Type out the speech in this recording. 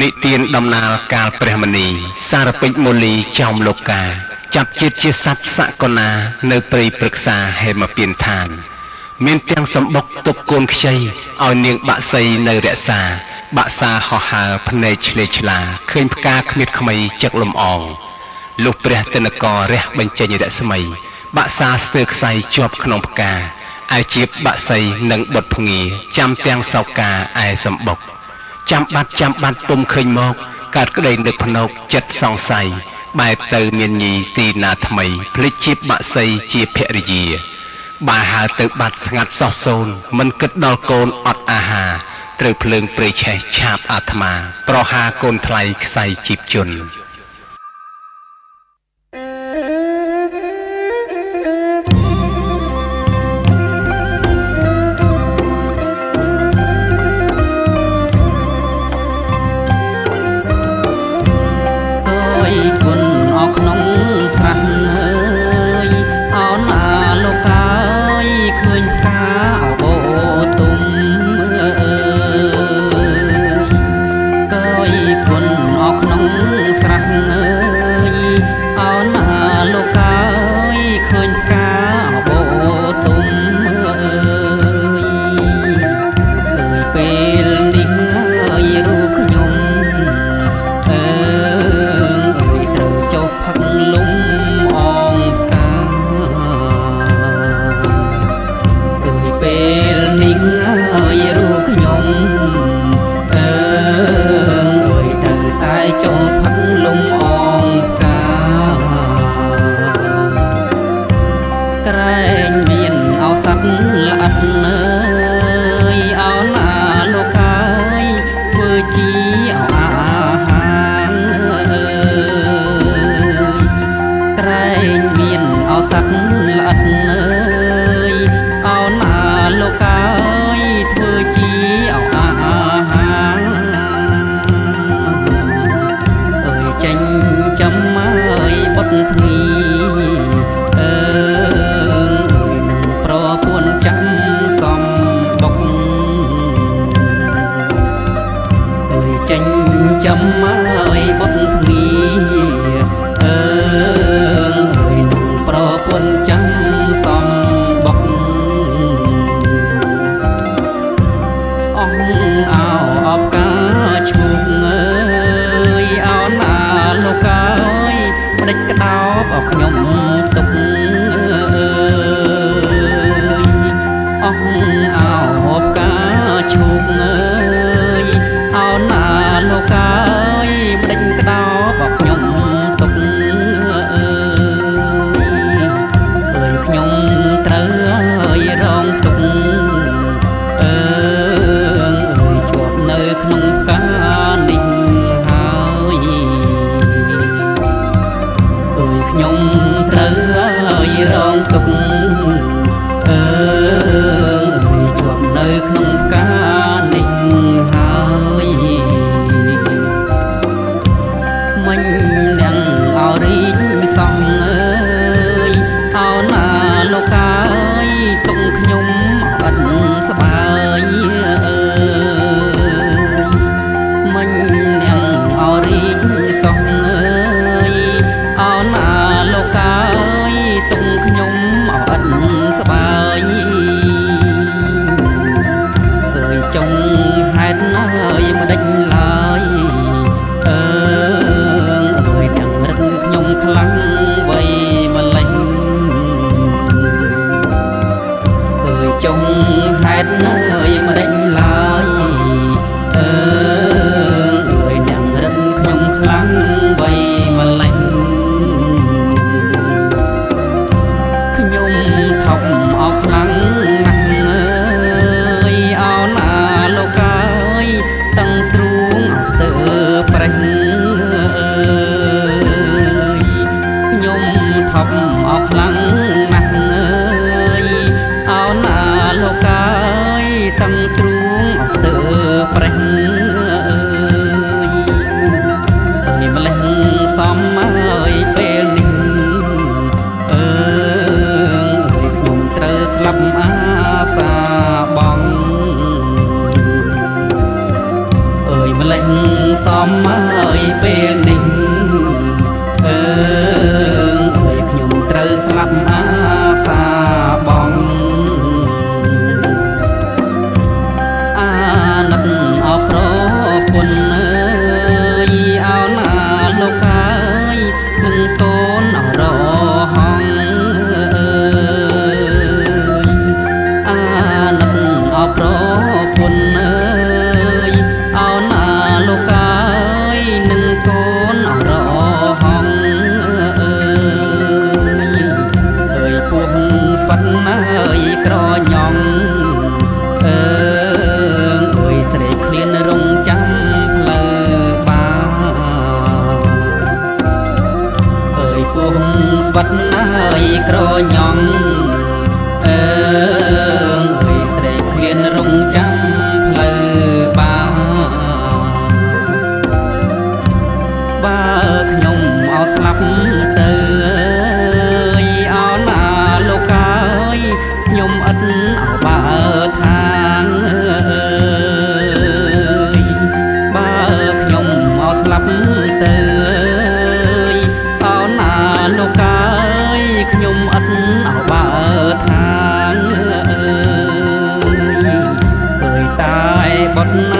និទានដំណើរកាលព្រះមនីសារពេចមូលីចោមលោកកាចាប់ជាតិជាសត្វសកណានៅព្រៃព្រឹក្សាហេមពៀនឋានមានទាំងសម្បុកទុកកូនខ្ចីឲ្យនាងបាក់សីនៅរក្សាបាក់សាហោះហើរភ្នែកឆ្លេឆ្លាឃើញផ្កាគ្មៀតខ្មៃចឹកលំអងលុះព្រះទិនករះបញ្ចេញរស្មីបាក់សាស្ទើរខ្សែជាប់ក្នុងផ្កាឯជាបាក់សីនិងបុតភ្ងាចាំទាំងសោកាឯសម្បុកចាំបាត់ពុំឃើញមកកើតក្តីនឹកភ្នែកចិត្តសង្ស័យបែបទៅមានញីទីណាថ្មីភ្លេចជាបាក់សីជាភរិយាបើហើទៅបាត់ស្ងាត់សោះសូនមិនគិតដល់កូនអត់អាហារត្រូវភ្លើងព្រៃឆេះឆាបអាត្មាប្រហាកូនថ្លៃខ្សែជីបជន់តាំងទ្រូង มเอ้ยเป็นนิ่งเอ้ยខ្ញុំត្រូវស្លាប់អាសាបងអាណិតអោប្រពន្ធអើយអោណាលោកកាយនឹងតូនអរហងអាណិតអោប្រពន្ធអើយអោណាលោកកាយនឹងតូនអរហងអើយពោះស្វិតអើយក្រញ៉ងអើយស្រេកឃ្លានរងចាំផ្លូវបាអើយពោះស្វិតអើយក្រញ៉ងអើយស្រេកឃ្លានរងចាំផ្លូវបាបើខ្ញុំអោស្លាប់ទៅអោណាលោកកាយខ្ញុំឥតអោបើឋានបើខ្ញុំអោស្លាប់ទៅអោណាលោកកាយខ្ញុំឥតអោបើឋានអើយតែបុត្រ